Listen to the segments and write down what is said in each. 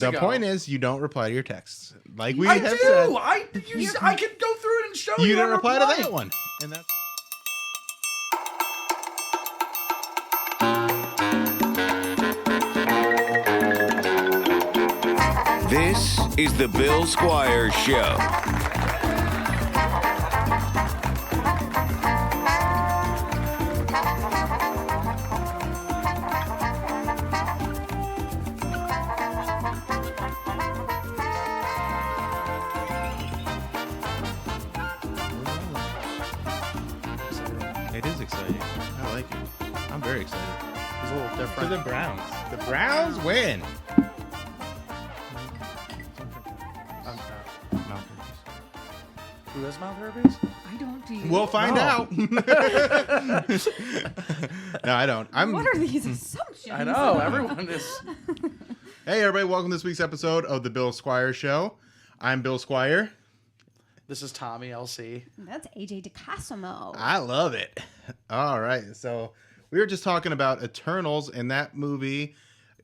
The point is, you don't reply to your texts. Like we I have do. said. I can go through it and show you. You didn't I reply to that one. And that's... This is the Bill Squire Show. It is exciting. I like it. I'm very excited. It's a little For different. the Browns. The Browns win. Who has Mount Herpes? I don't do. We'll find No. out. No, I don't. What are these assumptions? I know. Everyone is. Hey, everybody. Welcome to this week's episode of the Bill Squire Show. I'm Bill Squire. This is Tommy LC. That's AJ DeCosimo. I love it. All right. So we were just talking about Eternals, and that movie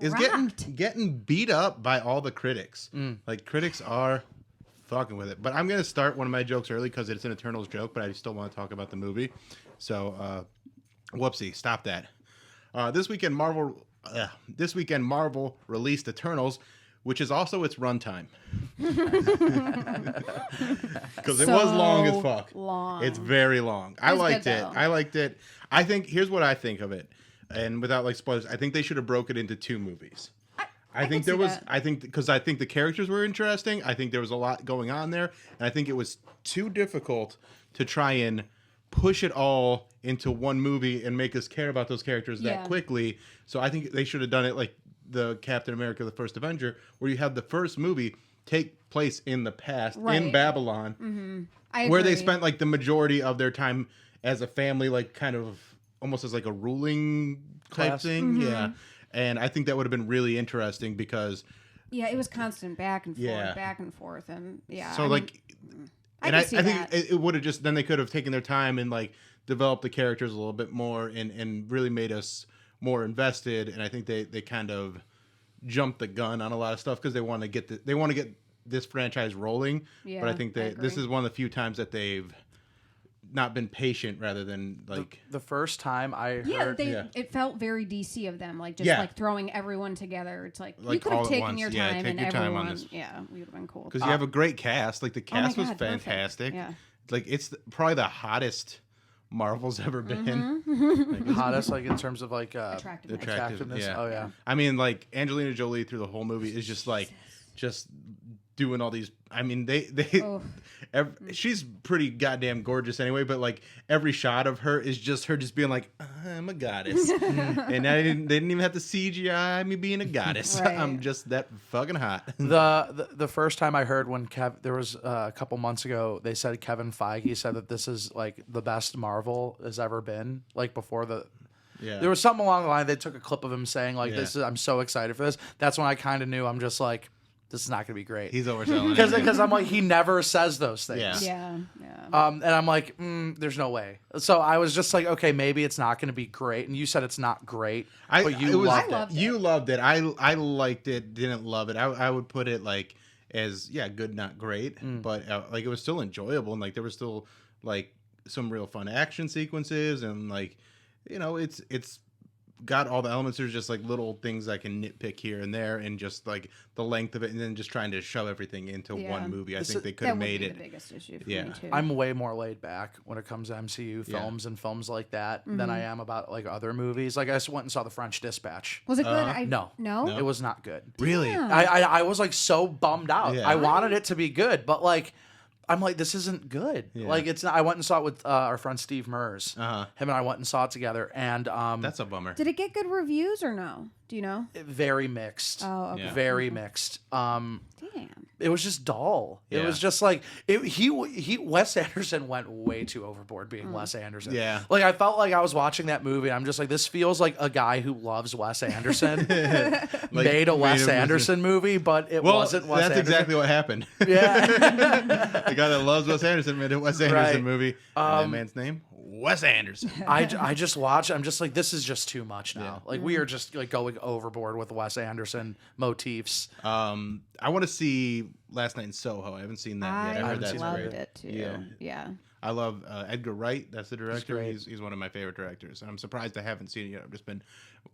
is Rocked. getting beat up by all the critics. Like, critics are fucking with it. But I'm going to start one of my jokes early because it's an Eternals joke, but I still want to talk about the movie. So, whoopsie, stop that. This weekend, Marvel released Eternals, which is also its runtime. Because it was long as fuck. Long. It's very long. I was liked good, it. though. I liked it. I think, here's what I think of it. And without like spoilers, I think they should have broke it into two movies. I think could there see was, that. I think, because I think the characters were interesting. I think there was a lot going on there. And I think it was too difficult to try and push it all into one movie and make us care about those characters that Yeah. quickly. So I think they should have done it like the Captain America, the First Avenger, where you have the first movie take place in the past, in Right. Babylon, I where they agree. spent like the majority of their time as a family, like kind of almost as like a ruling type Class. thing. Yeah. And I think that would have been really interesting because Yeah, it was constant back and forth, Yeah. back and forth, and yeah. so I like, mean, and I I, can see I think that. it would have just, then they could have taken their time and like developed the characters a little bit more and really made us more invested. And I think they kind of jumped the gun on a lot of stuff because they want to get this franchise rolling. Yeah, but I think I this agree. is one of the few times that they've not been patient rather than like, The first time I yeah, heard. it felt very DC of them, like just Yeah. like throwing everyone together. It's like you Like, could all have at taken once. your Yeah, time take and your time on everyone. this. Yeah, we would have been cool. because you have a great cast. Like the Oh my cast was God, perfect. fantastic. Yeah. Like it's probably the hottest Marvel's ever been. Mm-hmm. Hottest, like in terms of like Attractiveness. attractiveness. Yeah. Oh yeah. I mean, like Angelina Jolie through the whole movie is just like, just doing all these. I mean, they Oh. she's pretty goddamn gorgeous anyway. But like every shot of her is just her just being like, I'm a goddess, and they didn't even have to CGI me being a goddess. Right. I'm just that fucking hot. The first time I heard when there was a couple months ago, they said Kevin Feige said that this is like the best Marvel has ever been. Like before Yeah, there was something along the line. They took a clip of him saying like, Yeah. "This is I'm so excited for this." That's when I kind of knew. I'm just like, this is not gonna be great. he's overselling it. Because I'm like, he never says those things. Yeah. Yeah. And I'm like, there's no way. So I was just like, okay, maybe it's not going to be great. And you said it's not great, but you loved loved it. it. You loved it. I liked it. Didn't love it. I would put it like as good, not great, but like it was still enjoyable and like there was still like some real fun action sequences and like it's got all the elements. There's just like little things I can nitpick here and there and just like the length of it and then just trying to shove everything into Yeah. one movie. I think they could That have would made be it. the biggest issue for Yeah. me too. I'm way more laid back when it comes to MCU films and films like that than I am about like other movies. Like I just went and saw The French Dispatch. Was it good? No. No. It was not good. Really? Damn. I was like so bummed out. Yeah. I wanted it to be good, but like I'm like, this isn't good. Yeah. Like it's not. I went and saw it with our friend Steve Mers. Uh-huh. Him and I went and saw it together, and That's a bummer. Did it get good reviews or no? Do you know? very mixed. Oh, okay. Yeah. Very mixed. Damn. It was just dull. It Yeah. was just like Wes Anderson went way too overboard being Wes Anderson. Yeah. Like I felt like I was watching that movie and I'm just like, this feels like a guy who loves Wes Anderson made a Wes Anderson movie, but it wasn't Wes that's Anderson. exactly what happened. Yeah. The guy that loves Wes Anderson made a Wes Anderson Right. movie. And that man's name? Wes Anderson. I just watch. I'm just like, this is just too much now. Like we are just like going overboard with Wes Anderson motifs. I want to see Last Night in Soho. I haven't seen that yet. I I heard that's loved great. it too. Yeah. Yeah. I love Edgar Wright. That's the director. great. He's one of my favorite directors. And I'm surprised I haven't seen it yet. I've just been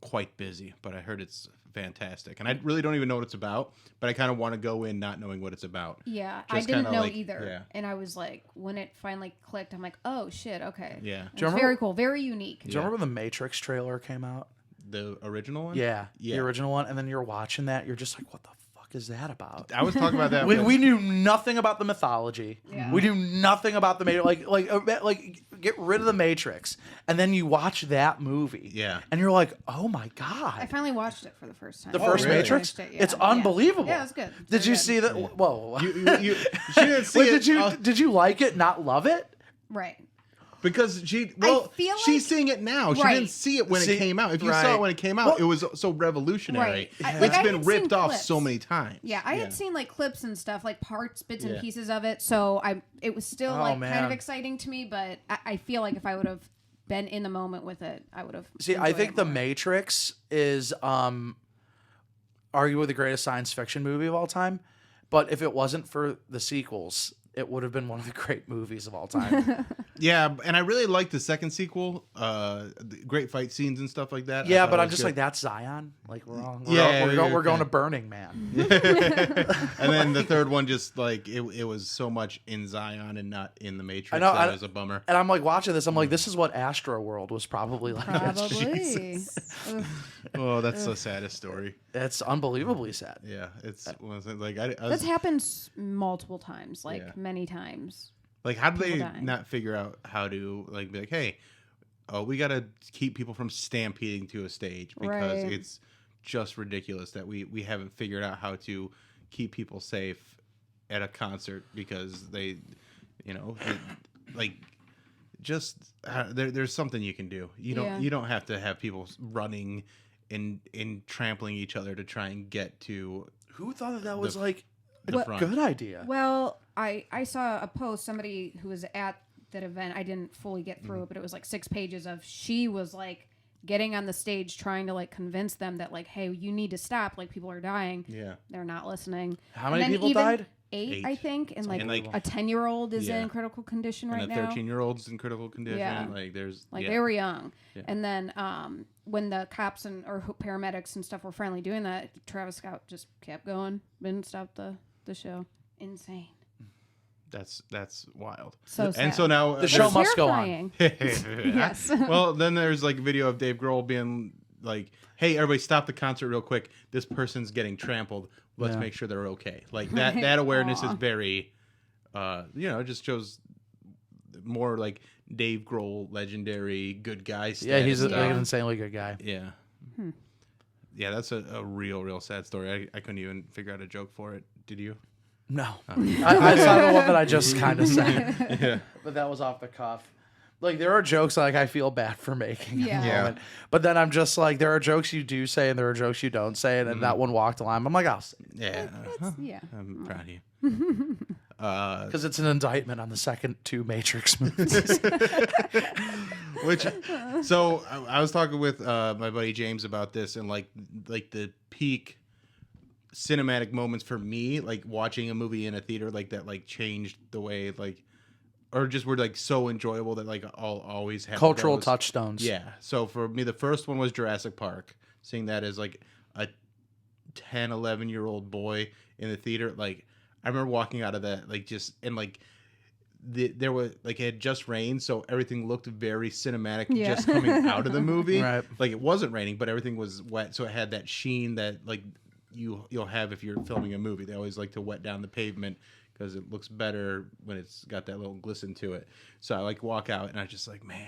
quite busy, but I heard it's fantastic. And I really don't even know what it's about, but I kind of want to go in not knowing what it's about. Yeah, Just I didn't kinda know like- either. yeah. And I was like, when it finally clicked, I'm like, oh shit, okay. Yeah. It's you remember- very cool, very unique. Do you remember when the Matrix trailer came out? The original one? Yeah, Yeah. the original one. And then you're watching that, you're just like, what the fuck is that about? I was talking about that. We, with- we knew nothing about the mythology. Yeah. We knew nothing about the Matrix. Like, get rid of the Matrix, and then you watch that movie. Yeah. and you're like, oh my I god, finally watched it for the first time. the Oh, first really? Matrix. Finished it, yeah. It's unbelievable. Yeah, it was good. Did Very you good. see that? Whoa. she didn't see Wait, it. did you like it? Not love it? Right. Because she feel she's like- seeing it now. She Right. didn't see it when See, it came out. If you right. saw it when it came out, Well- it was so revolutionary. Right. It's I been had ripped seen off clips. so many times. Yeah, I had seen like clips and stuff, like parts, bits and Yeah. pieces of it. So it was still Oh, like kind man. of exciting to me, but I feel like if I would have been in the moment with it, I would have. See, I enjoyed think it The more. Matrix is arguably the greatest science fiction movie of all time. But if it wasn't for the sequels, it would have been one of the great movies of all time. Yeah, and I really liked the second sequel. The great fight scenes and stuff like that. I Yeah, thought but it I'm was just good. like, that's Zion. Like we're on. Yeah, We're going okay. to Burning Man. And then the third one, just like it was so much in Zion and not in the Matrix. I know, That I- was a bummer. And I'm like watching this. I'm like, this is what Astro World was probably like. Probably. Ugh. Oh, that's the saddest story. It's unbelievably sad. Yeah, it's like I That's was, happened multiple times, like Yeah. many times. like how do they people dying. not figure out how to like be like, hey, oh, we got to keep people from stampeding to a stage because Right. it's just ridiculous that we haven't figured out how to keep people safe at a concert because they, like just there's something you can do. Yeah. You don't have to have people running and trampling each other to try and get to Who thought that was like the a front. good idea? Well, I saw a post, somebody who was at that event. I didn't fully get Mm-hmm. through it, but it was like 6 pages of she was like getting on the stage trying to like convince them that like, hey, you need to stop. Like people are dying. Yeah. They're not listening. How And many then people even died? 8, I think, and like, And, like, a 10-year-old is Yeah. in critical condition And right the now. 13-year-old's in critical condition. Yeah. Like there's Like yeah. they were young. Yeah. And then when the cops or paramedics and stuff were finally doing that, Travis Scott just kept going, didn't stop the show. Insane. That's wild. So And sad. so now The show must go on. Terrifying. Yes. Well, then there's like video of Dave Grohl being like, "Hey, everybody, stop the concert real quick. This person's getting trampled. Let's Yeah. make sure they're okay." Like that awareness is Aw. very, it just shows more like Dave Grohl, legendary good guy. Yeah, status he's like stuff. an insanely good guy. Yeah. Yeah, that's a real sad story. I couldn't even figure out a joke for it. Did you? No, I saw the one that I just kind of said, Yeah. but that was off the cuff. Like there are jokes like I feel bad for making, at the Yeah. moment. But then I'm just like, there are jokes you do say and there are jokes you don't say, and then that one walked the line. I'm like, I'll say Yeah. Yeah. I'm proud of you. because it's an indictment on the second 2 Matrix movies. Which, so I was talking with my buddy James about this, and like the peak cinematic moments for me, like watching a movie in a theater like that, like changed the way like, or just were like so enjoyable that like I'll always have Cultural those. touchstones. Yeah. So for me, the first one was Jurassic Park. Seeing that as like a 10, 11-year-old boy in the theater, like I remember walking out of that, like just and like there was like it had just rained, so everything looked very cinematic Yeah. just coming out of the movie. Right. Like it wasn't raining, but everything was wet, so it had that sheen that like you'll have if you're filming a movie. They always like to wet down the pavement because it looks better when it's got that little glisten to it. So I like walk out and I just like, man,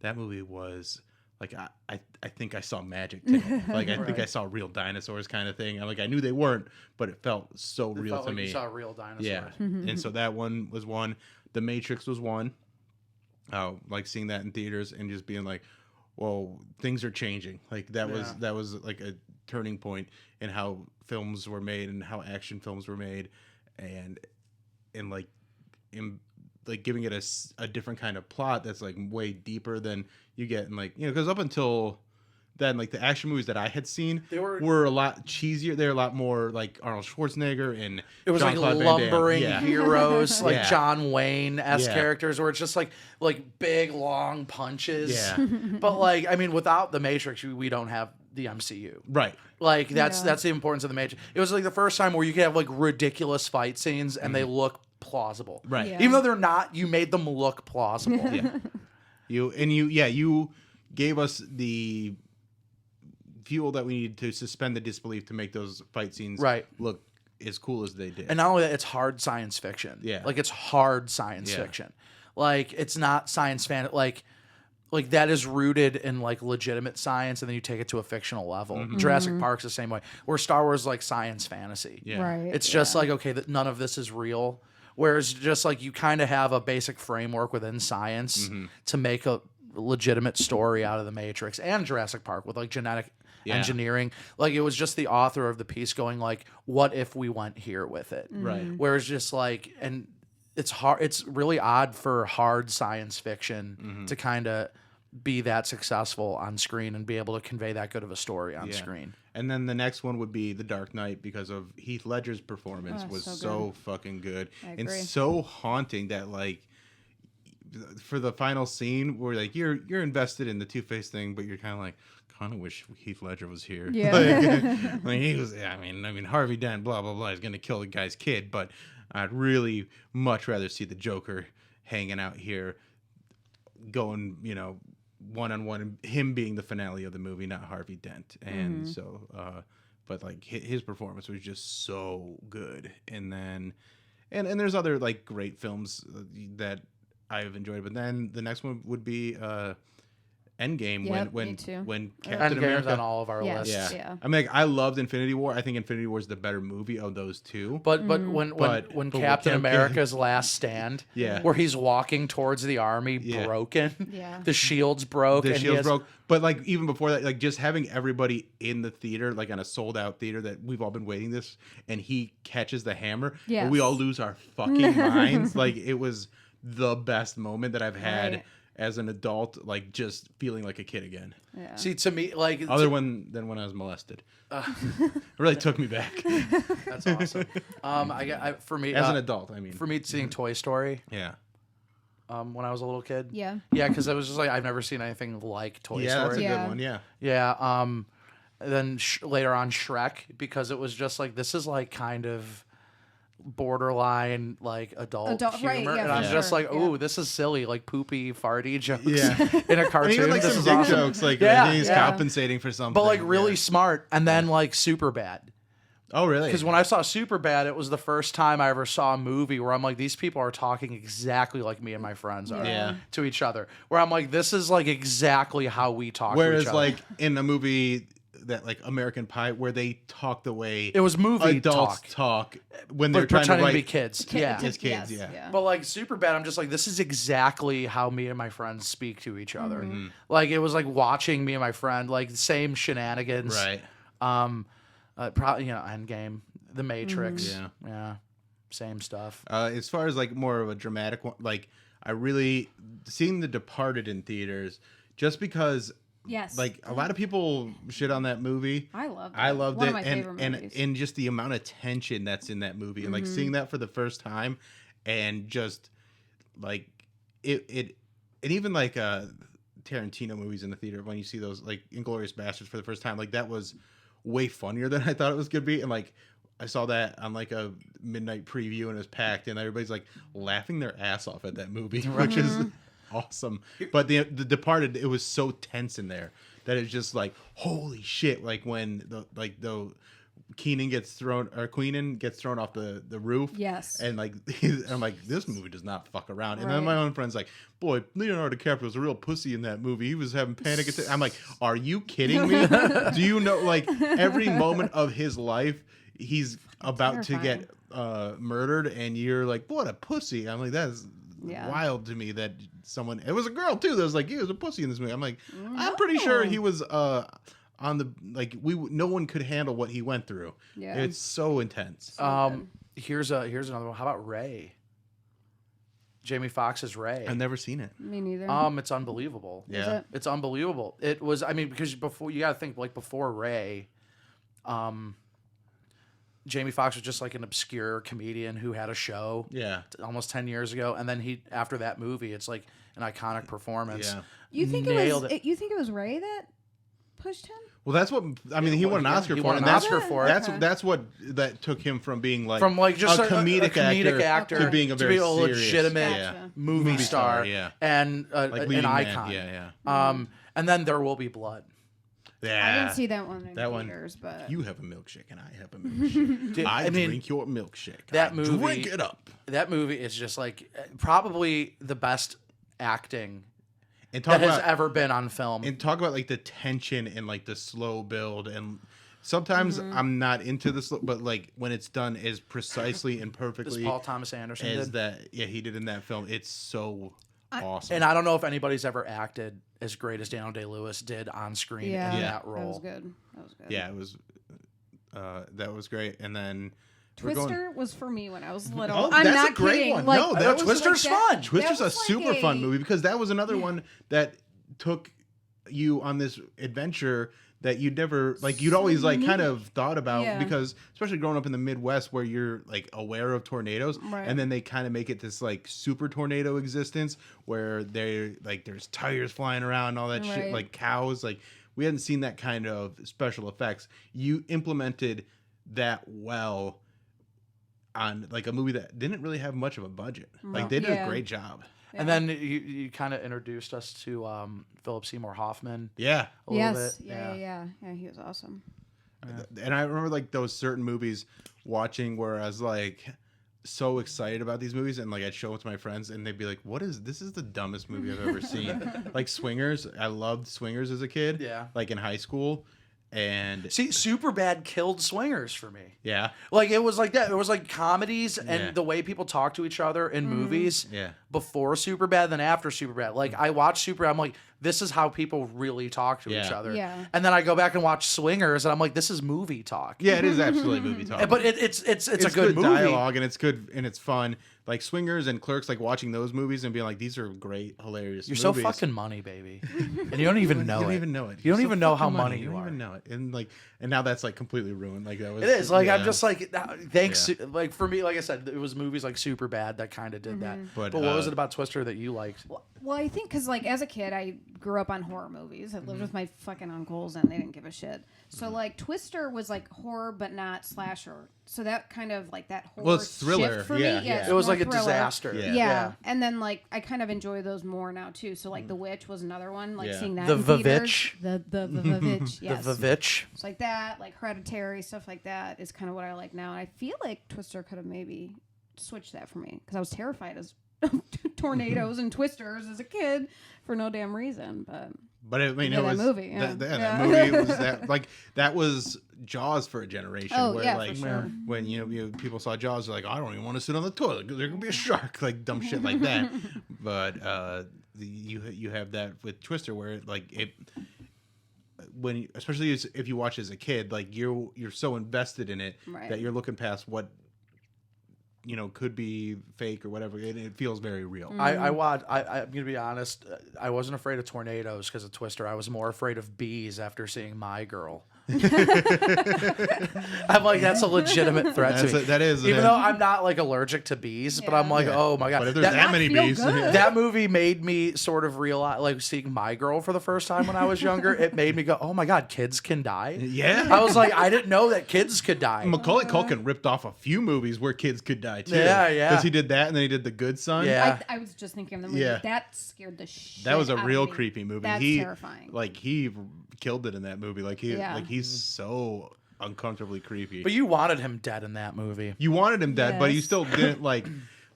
that movie was like I think I saw magic today. Like I think I saw real dinosaurs kind of thing. I knew they weren't, but it felt so It real felt to like me. you saw a real dinosaur. Yeah. And so that one was one. The Matrix was one. Like seeing that in theaters and just being like, whoa, things are changing. Like that was like a turning point in how films were made and how action films were made and like in like giving it a different kind of plot that's like way deeper than you get in, like, you know, because up until then, like the action movies that I had seen They were- were a lot cheesier. They're a lot more like Arnold Schwarzenegger and It was like Jean-Claude Van Damme. lumbering Yeah. heroes, like Yeah. John Wayne-esque Yeah. characters, where it's just like big long punches. Yeah. But like, I mean, without the Matrix, we don't have the MCU. Right. Like that's Yeah. the importance of the Matrix. It was like the first time where you could have like ridiculous fight scenes and they look plausible. Right. Yeah. Even though they're not, you made them look plausible. Yeah. You gave us the fuel that we needed to suspend the disbelief to make those fight scenes Right. look as cool as they did. And not only that, it's hard science fiction. Yeah. Like it's hard science Yeah. fiction. Like it's not science fan like that is rooted in like legitimate science and then you take it to a fictional level. Jurassic Park's the same way. Where Star Wars is like science fantasy. Yeah. Right. It's just like, okay, that none of this is real. Whereas just like you kind of have a basic framework within science to make a legitimate story out of the Matrix and Jurassic Park with like genetic Yeah. engineering. Like it was just the author of the piece going like, what if we went here with it? Right. Whereas just like, and it's hard, it's really odd for hard science fiction to kind of be that successful on screen and be able to convey that good of a story on Yeah. screen. And then the next one would be The Dark Knight because of Heath Ledger's performance Oh, was so so fucking good I and agree. so haunting that like for the final scene where like you're invested in the Two-Face thing, but you're kind of like wish Heath Ledger was here. Yeah. Like he was. I mean Harvey Dent, blah blah blah, is gonna kill the guy's kid, but I'd really much rather see the Joker hanging out here, going, you know, one-on-one, him being the finale of the movie, not Harvey Dent. And so but like his performance was just so good. And then and there's other like great films that I've enjoyed, but then the next one would be Endgame. Yep, when me too. when And Captain games America. on all of our Yes. lists. Yeah. Yeah. I mean, like, I loved Infinity War. I think Infinity War is the better movie of those two. But when But when when Captain Cap- America's last stand, Yeah. where he's walking towards the army Yeah. broken, Yeah. the shields broke, The and he shields has- broke. But like even before that, like just having everybody in the theater, like on a sold out theater that we've all been waiting this, and he catches the hammer, and we Yes. all lose our fucking minds. Like it was the best moment that I've had Right. as an adult, like just feeling like a kid again. Yeah. See, to me, like Other than when I was molested. It really took me back that's awesome. For me, as an adult. I mean, for me, seeing Toy Story, yeah, when I was a little kid, Yeah. yeah, because it was just like I've never seen anything like Toy yeah, that's a Story. Yeah. good one. Yeah, Yeah. Then later on Shrek, because it was just like this is like kind of borderline like adult Right, humor, yeah, and for I'm just sure, like, yeah. ooh, this is silly, like poopy, farty jokes Yeah. in a and cartoon. even like This some is dick awesome. jokes, like Yeah, he's yeah. compensating for something, But like really yeah. smart, and then like super bad. Oh, really? Because when I saw Superbad, it was the first time I ever saw a movie where I'm like, these people are talking exactly like me and my friends are Yeah. to each other. Where I'm like, this is like exactly how we talk to Whereas each other. like in a movie that like American Pie, where they talk the way It was movie adults talk when they're but trying to pretending write to be kids. Yeah. As kids, Yes, yeah. But like Superbad, I'm just like, this is exactly how me and my friends speak to each other. Mm-hmm. Like it was like watching me and my friend, like the same shenanigans. Right. Probably, Endgame, The Matrix. Yeah. Yeah. Same stuff. As far as like more of a dramatic one, like I really seeing The Departed in theaters, just because Yes. like a lot of people shit on that movie. I loved it. I loved One it, of my favorite and movies. and just the amount of tension that's in that movie, and like seeing that for the first time, and just like it and even like Tarantino movies in the theater, when you see those like Inglourious Bastards for the first time, like that was way funnier than I thought it was gonna be, and like I saw that on like a midnight preview and it was packed, and everybody's like laughing their ass off at that movie, which is awesome. But the Departed, it was so tense in there that it's just like holy shit. Like when the Queenan gets thrown off the roof. Yes. And like I'm like, this movie does not fuck around. And then Right. my own friend's like, boy, Leonardo DiCaprio was a real pussy in that movie. He was having panic attacks. I'm like, are you kidding me? Do you know like every moment of his life he's about to get murdered, and you're like, what a pussy. I'm like, that's Yeah. wild to me that someone, it was a girl too, that was like, he was a pussy in this movie. I'm like, I'm pretty sure he was on the, like, no one could handle what he went through. Yeah. It's so intense. Here's another one. How about Ray? Jamie Foxx's Ray. I've never seen it. Me neither. It's unbelievable. Is Yeah. it? It's unbelievable. It was. I mean, because before you got to think like before Ray, Jamie Foxx was just like an obscure comedian who had a show Yeah. almost 10 years ago, and then he after that movie, it's like an iconic performance. Yeah. You think Nailed it was? You think it was Ray that pushed him? Well, that's what I mean. He won an Oscar he for won it, an and that's Oscar for it. That's what that took him from being like From like just a comedic actor to being a very serious, legitimate Gotcha. movie star, yeah. and like an leading icon. man. Yeah. And then There Will Be Blood. Yeah. I didn't see that one in That one. theaters, but You have a milkshake and I have a milkshake. Dude, I mean, drink your milkshake. that I movie- drink it up. that movie is just like probably the best acting And talk that has about ever been on film. and talk about like the tension and like the slow build, and sometimes I'm not into this, but like when it's done as precisely and This perfectly Paul Thomas Anderson as did. that, yeah, he did in that film. It's so awesome. And I don't know if anybody's ever acted as great as Daniel Day-Lewis did on screen yeah, in Yeah. that role. that was good. That was good. Yeah, it was. That was great, and then Twister was for me when I was little. Oh, I'm that's not a great kidding. one. Like, No, that was Twister's like that- fun. Twister's a was like super fun a- movie because that was another one that took you on this adventure that you'd never like you'd always like kind of thought about Yeah. because especially growing up in the Midwest where you're like aware of tornadoes Right. and then they kind of make it this like super tornado existence where they like there's tires flying around and all that shit Right. like cows like we hadn't seen that kind of special effects. You implemented that well on like a movie that didn't really have much of a budget. Like they did Yeah. a great job. And then you kind of introduced us to Philip Seymour Hoffman Yeah. a little Yes. bit. Yeah. He was awesome. And I remember like those certain movies watching where I was like so excited about these movies and like I'd show it to my friends and they'd be like, "What is this? Is the dumbest movie I've ever seen." Like Swingers, I loved Swingers as a kid. Yeah. Like in high school, and See, Superbad killed Swingers for me. yeah, Like it was like that. It was like comedies Yeah. and the way people talk to each other in movies. yeah. Before Superbad than after Superbad. Like I watched Superbad, I'm like, this is how people really talk to each Yeah. other. Yeah. And then I go back and watch Swingers, and I'm like, this is movie talk. Yeah, it is absolutely movie talk. But it's a good movie. dialogue and it's good and it's fun. Like Swingers and Clerks, like watching those movies and being like, these are great, hilarious. You're movies. so fucking money, baby, and you don't even know You don't it. even know it. You don't You're so even know how fucking money you you don't are. even know it. And like, and now that's like completely ruined. Like that was. It is like I'm yeah. just like thanks. Like for me, like I said, it was movies like Superbad that kind of did that. But, But what was it about Twister that you liked? Well, I think because like as a kid, I grew up on horror movies. I lived with my fucking uncles, and they didn't give a shit. So like Twister was like horror, but not slasher. So that kind of like that horror Well, it's thriller, shift for yeah, me. yeah. it's It was more like a thriller. disaster. Yeah. And then like I kind of enjoy those more now too. So like The Witch was another one. Like Yeah. seeing that The in theaters. Vavitch. The Vavitch. Yes. The Vavitch. It's like that, like Hereditary stuff like that is kind of what I like now. And I feel like Twister could have maybe switched that for me because I was terrified as tornadoes and twisters as a kid for no damn reason. But I mean, Yeah, it that was movie, yeah. that Yeah. movie was that like that was Jaws for a generation. Oh, where yeah, for like sure. when people saw Jaws, they're like, I don't even want to sit on the toilet because there could be a shark, like dumb shit like that. But you have that with Twister where like it when especially if you watch as a kid, like you're so invested in it Right. that you're looking past what could be fake or whatever. It feels very real. I'm gonna be honest. I wasn't afraid of tornadoes because of Twister. I was more afraid of bees after seeing My Girl. I'm like, that's a legitimate threat to me. That is Even though I'm not like allergic to bees, but I'm like, Yeah. oh my god. But if there's that many feel bees, good. That movie made me sort of realize, like seeing My Girl for the first time when I was younger, it made me go, oh my god, kids can die. yeah. I was like, I didn't know that kids could die. Macaulay Culkin ripped off a few movies where kids could die too. Yeah, yeah. Because he did that, and then he did The Good Son. Yeah. I was just thinking of the movie. Yeah. That scared the shit. that was a out of real me. creepy movie. That's he terrifying. Like he killed it in that movie. Like Yeah. he's so uncomfortably creepy. But you wanted him dead in that movie. You wanted him dead, but you Yes. still didn't like.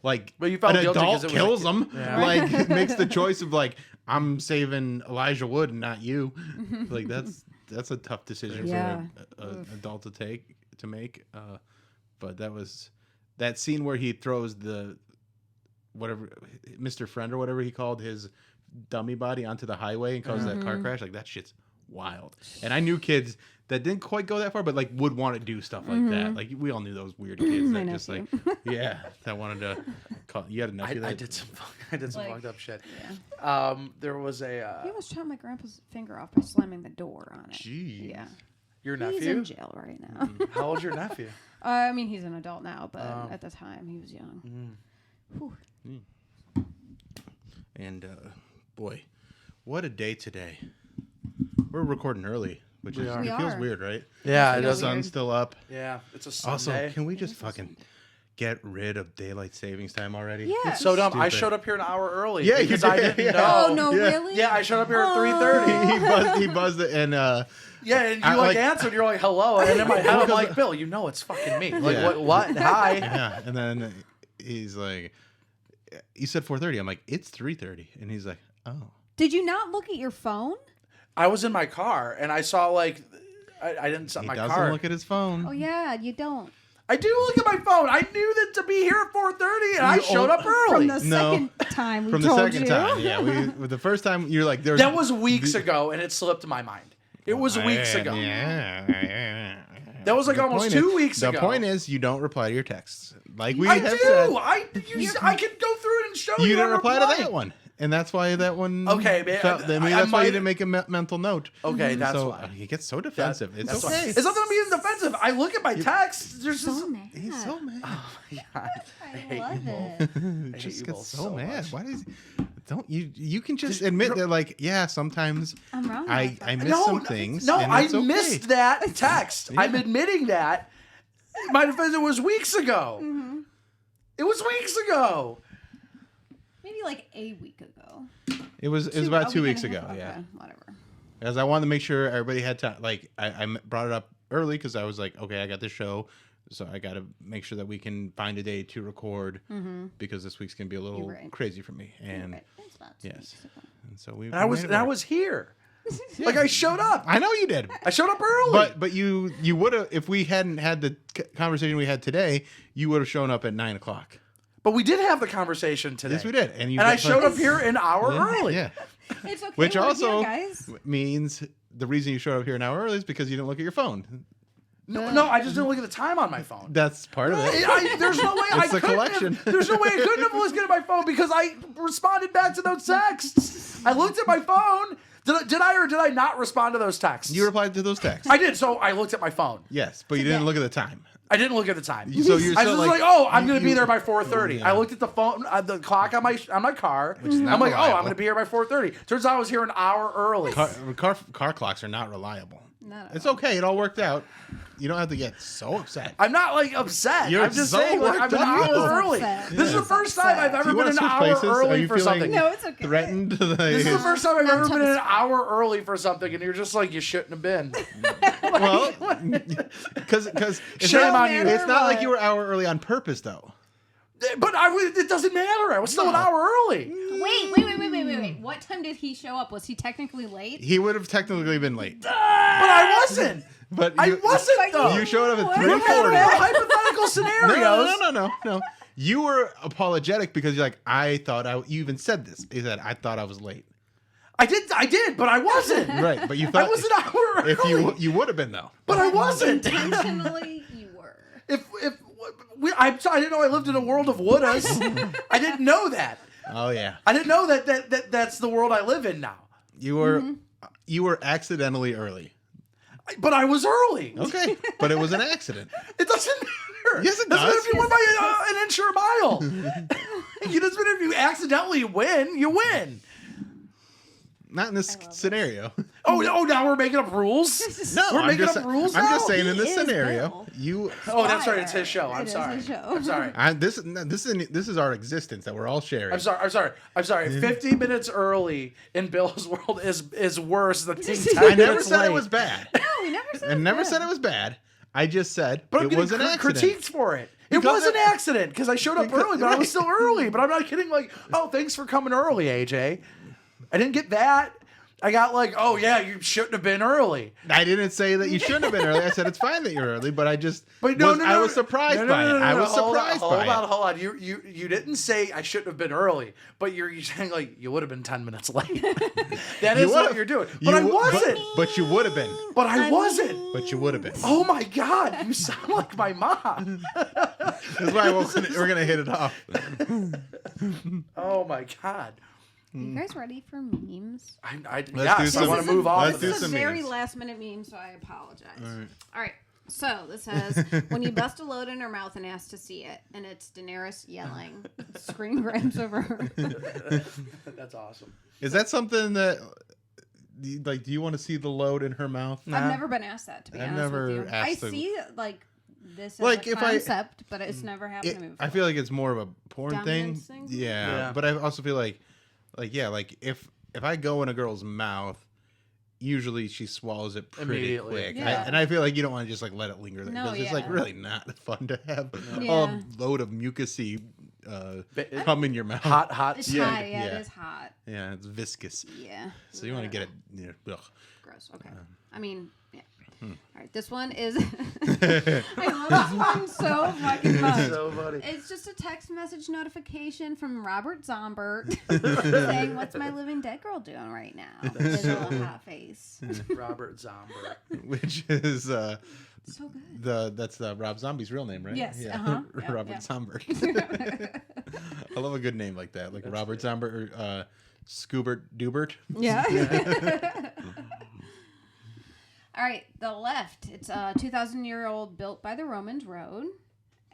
But you felt an guilty 'cause adult it was kills a him. Yeah. Like makes the choice of like I'm saving Elijah Wood and not you. Like that's a tough decision Yeah. for an adult to make. But that scene where he throws the whatever Mr. Friend or whatever he called his dummy body onto the highway and causes that car crash. Like that shit's wild. And I knew kids that didn't quite go that far, but like would want to do stuff like that. Like we all knew those weird kids My that just like nephew. that wanted to You had a nephew. I did some Like, fucked up shit. Yeah. There was a He almost chopped my grandpa's finger off by slamming the door on it. Jeez. Yeah. your He's in nephew. jail right now. How old's your nephew? I mean, he's an adult now, but Oh. at the time he was young. Whew. And boy, what a day today. We're recording early, which is are. it We feels are. weird, right? Yeah, it The doesn't. sun's still up. Yeah, it's a Also, Sunday. can we just fucking get rid of daylight savings time already? Yeah. It's so dumb. I Stupid. showed up here an hour early. Yeah, you because I did, didn't yeah. know. Oh no, Yeah. really? Yeah, I showed up here at Oh. 3:30. he buzzed it, and Yeah, and you I, like like- answered. You're like, hello, and in my head, I'm like, Bill, you know it's fucking me. Like, Yeah. what? What? Hi. yeah, and then he's like, "You said 4:30." I'm like, "It's 3:30," and he's like, "Oh." Did you not look at your phone? I was in my car and I saw like, I didn't set He my doesn't car. look at his phone. Oh yeah, you don't. I do look at my phone. I knew that to be here at 4:30, and I You showed up From early. the No. second time we From the told second you. time, yeah. With the first time, you're like, "There's." That was weeks ago, and it slipped my mind. It was weeks ago. Yeah. That was like The almost point 2 is- weeks ago. The point is, you don't reply to your texts, like we I have do. said. I can go through it and show you. You didn't I reply to replied. that one, and that's why that one. Okay, man, felt- I mean, I that's why might- you didn't make a mental note. Okay, that's so why. he gets so defensive. It's That's okay. why. It's not that I'm being defensive. I look at my texts. There's So just, mad. He's so mad. I hate love you it. both. He I hate just you gets both so so mad. much. Why does? Don't you? You can just admit that, like, yeah, sometimes I'm wrong. I about that. miss some things. No, and I it's okay. missed that text. I'm admitting that. My defense, it was weeks ago. Mm-hmm. It was weeks ago. Maybe like a week ago. It was A about 2 week weeks and a ago. half? Yeah, Okay, whatever. as I wanted to make sure everybody had time. Like, I brought it up early because I was like, okay, I got this show, so I got to make sure that we can find a day to record because this week's gonna be a little You're right. crazy for me. And Right. That's about 2 yes, weeks ago. and so we. And I was made it work. here. Like I showed up. I know you did. I showed up early. But you would have, if we hadn't had the conversation we had today, you would have shown up at 9 o'clock. But we did have the conversation today. Yes, we did. And And I showed up here an hour early. Yeah. It's okay. Which we're also here, guys. means the reason you showed up here an hour early is because you didn't look at your phone. No, I just didn't look at the time on my phone. That's part of it. There's no way I It's a couldn't collection. have. There's no way I couldn't have looked at my phone because I responded back to those texts. I looked at my phone. Did I or did I not respond to those texts? You replied to those texts. I did. So I looked at my phone. Yes, but you didn't look at the time. I didn't look at the time. So you're I still was just like, oh, I'm going to be you- there by 4:30. Yeah. I looked at the phone, the clock on my car. is not I'm like, oh, I'm reliable. going to be here by 4:30. Turns out I was here an hour early. Car clocks are not reliable. Not at It's all. okay. It all worked out. You don't have to get so upset. I'm not like upset. You're I'm just so saying like, I'm worked an up. hour early. Upset. This is the Yes. first time I've Do ever you been wanna an switch hour places? Are early you for feeling something. No, it's okay. Threatened? This is the first time I've No, ever tell been us an hour early for something, and you're just like, you shouldn't have been. Well, because it's Shame not, on you. It's not like you were an hour early on purpose, though. But it doesn't matter. I was still an hour early. Wait. What time did he show up? Was he technically late? He would have technically been late, But I wasn't. but I you, wasn't, though. You showed up at What? We had 3:40. hypothetical scenarios. No. You were apologetic because you're like, I thought you even said this. He said, I thought I was late. I did, but I wasn't. Right, but you thought I was an hour early. if you would have been though. But I wasn't. Intentionally, you were. I didn't know I lived in a world of wouldas. I didn't know that. Oh yeah, I didn't know that that's the world I live in now. you were accidentally early. But I was early. Okay, but it was an accident. It doesn't matter. Yes, it doesn't matter does. if you win by an inch or a mile. It doesn't matter if you accidentally win. You win. Not in this scenario. Oh, now we're making up rules. No, we're I'm making just, up rules. I'm now? just saying in He this is scenario, Bill. you. Oh, that's right. It's his show. I'm It is sorry. his show. I'm sorry. This is our existence that we're all sharing. I'm sorry. 50 minutes early in Bill's world is worse than being 10 I never minutes said late. it was bad. No, we never said I never that. said it was bad. I just said But I'm it getting was an accident. critiqued for it. It Because was an accident because I showed up because- early, but I was right. still early. But I'm not kidding. Like, oh, thanks for coming early, AJ. I didn't get that. I got like, oh yeah, you shouldn't have been early. I didn't say that you shouldn't have been early. I said it's fine that you're early, but I just But I was surprised by it. I was surprised by it. Hold on. You didn't say I shouldn't have been early, but you're saying like you would have been 10 minutes late. That is what you're doing. But I wasn't. But you would have been. But I wasn't. But you would have been. Oh my God, you sound like my mom. That's why we're gonna hit it off. Oh my God. You guys ready for memes? I Let's do want to some- move on. let's do This is a some very memes. last minute meme, so I apologize. All right. All right. So this says, when you bust a load in her mouth and ask to see it, and it's Daenerys yelling. Screen grabs over her. That's awesome. Is that something that, like, do you want to see the load in her mouth? I've never been asked that, to be I've honest never with you. I asked them. see, like, this as Like, a if I- concept, but it's never happened to me before. I feel like it's more of a porn thing. Dominance thing? Yeah, but I also feel like if I go in a girl's mouth, usually she swallows it pretty Immediately. quick. Yeah. And I feel like you don't want to just like let it linger there No, because it's like yeah. really not fun to have Yeah. a load of mucusy come in your mouth. Hot. It's Yeah, hot. Yeah, yeah. it is hot. Yeah, it's viscous. Yeah. So you want to get it. You know, ugh. Gross. Okay. I mean, yeah. All right. This one is. I love this one so fucking much. So funny. It's just a text message notification from Robert Zombert saying, "What's my living dead girl doing right now?" With his little hot face. Robert Zombert. Which is So good. that's Rob Zombie's real name, right? Yes, Yeah. uh-huh. Yep, Robert yep. Zombert. I love a good name like that, like Robert Zombert or Scoobert Dubert. Yeah. All right, the left. It's a 2,000-year-old built by the Romans road.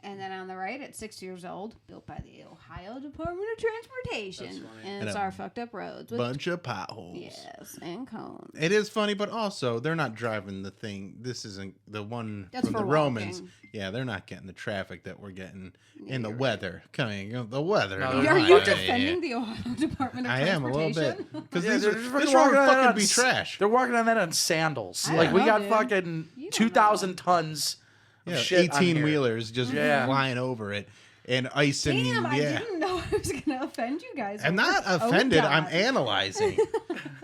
And then on the right, it's 6 years old, built by the Ohio Department of Transportation. And And it's a our fucked up roads. With Bunch of potholes. yes, and cones. It is funny, but also they're not driving the thing. This isn't the one That's from for the Romans. walking. Yeah, they're not getting the traffic that we're getting Yeah, in the you're weather. Coming, the weather. No, in they're Are not. you Ohio. defending the Ohio Department of I am a little Transportation? bit because Yeah, these they're are just this walking would on that fucking on be s- trash. They're walking on that on sandals. I Like don't we know, got dude. fucking You don't 2,000 tons of Yeah, shit on 18 here. wheelers just Yeah. flying over it and ice and Damn, I yeah. didn't know I was going to offend you guys. I'm over not offended. I'm ODOT. analyzing.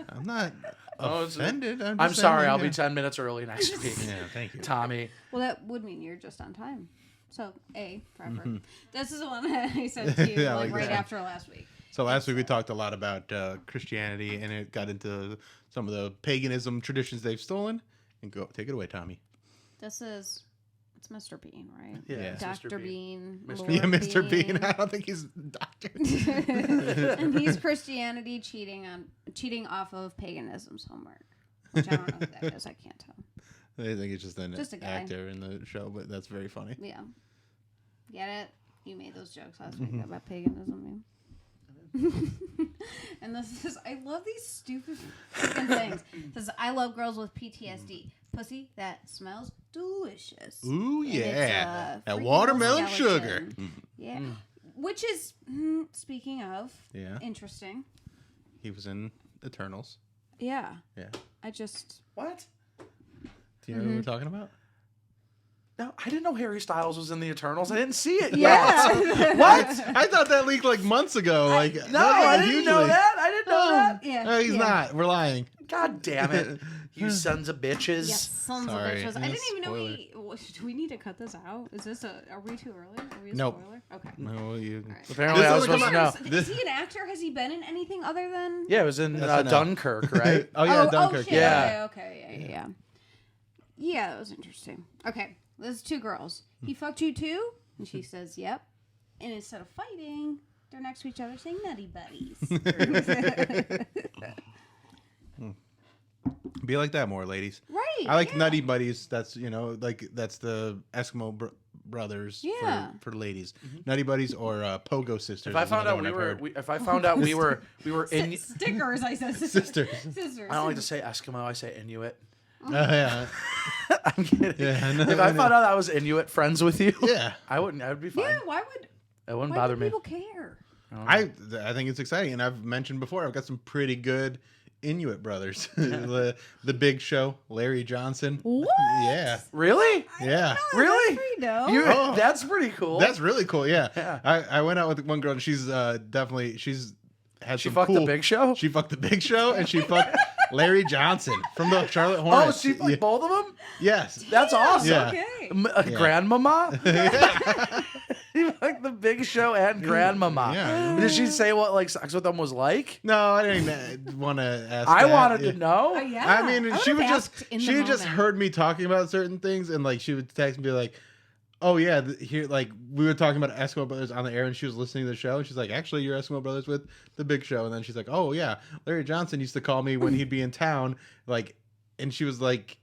I'm not Oh, it's- offended. I'm just sorry. saying, I'll yeah. be 10 minutes early next week. Yeah, thank you. Tommy. Well, that would mean you're just on time. So, A, forever. This is the one that I said to you Yeah, I like like right that. after last week. So last week we talked a lot about Christianity, and it got into some of the paganism traditions they've stolen. And go take it away, Tommy. This is, it's Mr. Bean, right? Yeah, Yeah. it's Mr. Dr. Bean. Bean. Mr. Lord Yeah, Mr. Bean. I don't think he's a doctor. And he's Christianity cheating off of paganism's homework. Which I don't know what that is. I can't tell. I think it's just an Just a guy. actor in the show, but that's very funny. Yeah. Get it? You made those jokes last week about paganism, man. And this is, I love these stupid fucking things. It says, I love girls with PTSD. Pussy that smells delicious. Ooh, And yeah. it's, That freaking watermelon skeleton. sugar. Yeah. Which is, speaking of, Yeah. interesting. He was in Eternals. Yeah. Yeah. I just, What? Do you know what we're talking about? No, I didn't know Harry Styles was in the Eternals. I didn't see it. yeah. What? I thought that leaked like months ago. No, I didn't know that. I didn't know that. Yeah. No, he's yeah. not. We're lying. God damn it. You sons of bitches. Yes, sons Sorry. of bitches. I Yeah, didn't even know spoiler. do we need to cut this out? Is this are we too early? Are we a Nope. spoiler? Okay. No, you. All right. Apparently This I was doesn't supposed to know. come out- Is he an actor? Has he been in anything other than? Yeah, it was in SNL. Dunkirk, right? Oh yeah, Dunkirk. shit. Yeah. Okay. Yeah. Yeah, that was interesting. Okay, there's two girls. He fucked you too, and she says, "Yep." And instead of fighting, they're next to each other saying "nutty buddies." Be like that more, ladies. Right. I like yeah. Nutty Buddies. That's that's the Eskimo brothers Yeah. for ladies. Nutty Buddies or Pogo Sisters. If I is found another out one we I've were, heard. if I found out we were in, Stickers. I said Sisters. Sisters. I don't like to say Eskimo. I say Inuit. Yeah. I'm kidding. Yeah, no, If I no. found out I was Inuit friends with you, Yeah. I wouldn't. I would be fine. Yeah. Why would? It wouldn't Why bother would me. people care? I think it's exciting, and I've mentioned before I've got some pretty good Inuit brothers. the Big Show, Larry Johnson. What? Yeah. Really? Yeah. Really? That's pretty dope. You, Oh. That's pretty cool. That's really cool. Yeah. Yeah. I went out with one girl, and she's definitely had she some fucked cool, the Big Show. She fucked the Big Show, and she fucked Larry Johnson from the Charlotte Oh, Hornets. she played both of them? Yes. That's awesome. Yeah. Okay. Grandmama? Like the Big Show and Grandmama. Yeah. Did she say what like sex with them was like? No, I didn't want to ask. I that. wanted Yeah. to know. Yeah. I mean, I she would've would asked in the she just moment. heard me talking about certain things, and like she would text me like, "Oh yeah, here like we were talking about Eskimo Brothers on the air, and she was listening to the show, and she's like, actually, you're Eskimo Brothers with the Big Show," and then she's like, "Oh yeah, Larry Johnson used to call me when he'd be in town, like," and she was like,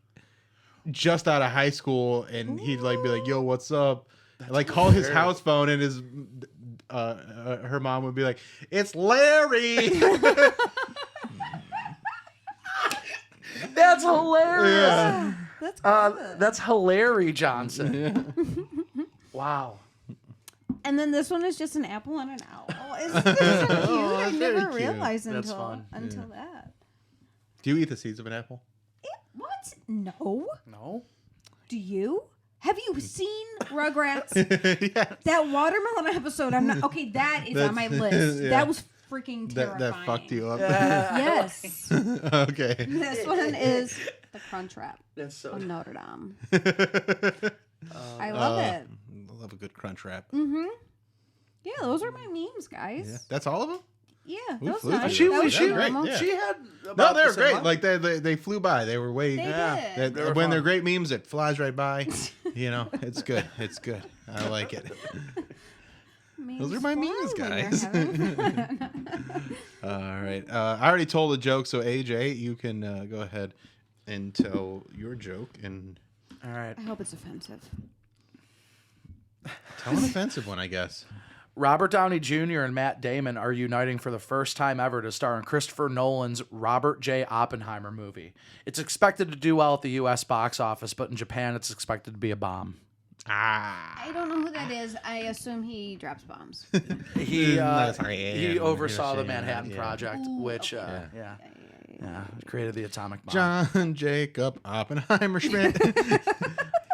just out of high school, and he'd like be like, "Yo, what's up?" And, like call his house phone, and his her mom would be like, "It's Larry." That's hilarious. Yeah. That's good. That's Hilary Johnson. Wow. And then this one is just an apple and an owl. It's so cute. I that's very never cute. realized That's until fun. that. Do you eat the seeds of an apple? What? No. No? Do you? Have you seen Rugrats? Yes. That watermelon episode. I'm not okay. That is on my list. yeah. That was freaking terrifying. That fucked you up. Yes. Okay. This one is the Crunchwrap That's so. of Notre Dame. I love it. I love a good crunch wrap. Yeah, those are my memes, guys. Yeah. That's all of them? Yeah, We those flew are through She, That was was she, great, normal. yeah. she had. No, about they the were same great. amount. Like they flew by. They were way. They that- did. were when they're fun. great memes, it flies right by. You know, it's good. It's good. I like it. Those are my memes, fly when you're guys. having fun. All right. I already told a joke, so AJ, you can go ahead and tell your joke and All right. I hope it's offensive. tell an offensive one, I guess. Robert Downey Jr. and Matt Damon are uniting for the first time ever to star in Christopher Nolan's Robert J. Oppenheimer movie. It's expected to do well at the U.S. box office, but in Japan, it's expected to be a bomb. I don't know who that is. I assume he drops bombs. He No, sorry, he yeah, oversaw the yeah, Manhattan yeah. Project, Ooh, which okay. yeah, created the atomic bomb. John Jacob Oppenheimer Schmidt.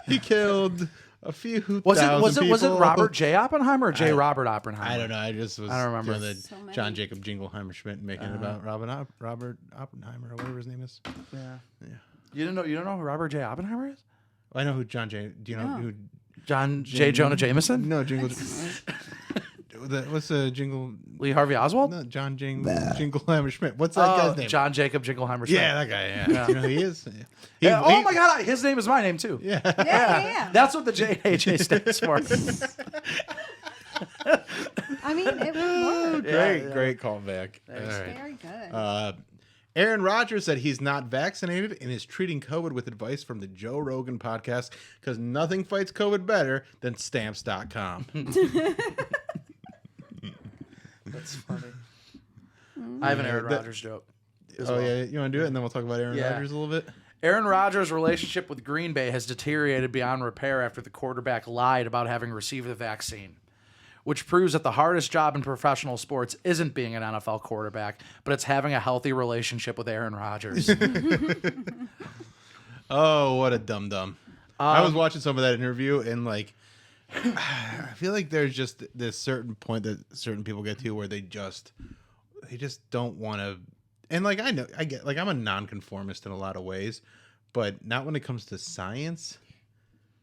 He killed a few Was thousand it people. Robert J. Oppenheimer or J. Robert Oppenheimer? I don't know. I just was I don't remember. doing the So many. John Jacob Jingleheimer Schmidt and making it about Robert Oppenheimer or whatever his name is. Yeah. You don't know who Robert J. Oppenheimer is? I know who John J. Do you know No. who? John J. Jonah Jameson? No, Jingle. What's the Jingle? Lee Harvey Oswald? No, John Jingleheimer Schmidt. What's that guy's name? John Jacob Jingleheimer. Yeah, that guy. Yeah. Do you know who he is? Yeah, oh my God, his name is my name too. Yeah. Yeah. That's what the JHA stands for. I mean, it would work. Great callback. All It's right. very good. Aaron Rodgers said he's not vaccinated and is treating COVID with advice from the Joe Rogan podcast because nothing fights COVID better than stamps.com. That's funny. I have an Aaron that- Rodgers joke. as Oh, well. yeah. You want to do it? And then we'll talk about Aaron Yeah. Rodgers a little bit? Aaron Rodgers' relationship with Green Bay has deteriorated beyond repair after the quarterback lied about having received the vaccine, which proves that the hardest job in professional sports isn't being an NFL quarterback, but it's having a healthy relationship with Aaron Rodgers. Oh, what a dum-dum. I was watching some of that interview and, like, I feel like there's just this certain point that certain people get to where they just don't want to. And, like, I get, like, I'm a nonconformist in a lot of ways, but not when it comes to science.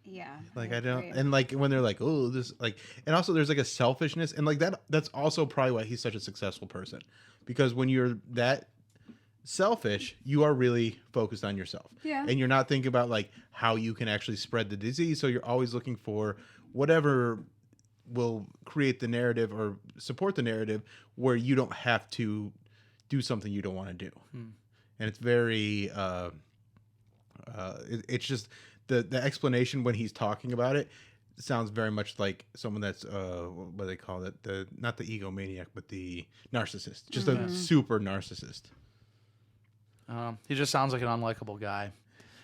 Yeah. Like, I don't, agree. and, like, when they're like, oh, this, like, and also there's, like, a selfishness, and, like, that's also probably why he's such a successful person. Because when you're that selfish, you are really focused on yourself. Yeah. And you're not thinking about, like, how you can actually spread the disease, so you're always looking for whatever will create the narrative or support the narrative where you don't have to do something you don't want to do. And it's very it's just the explanation when he's talking about it sounds very much like someone that's what do they call it, the not the egomaniac but the narcissist, just a super narcissist. He just sounds like an unlikable guy.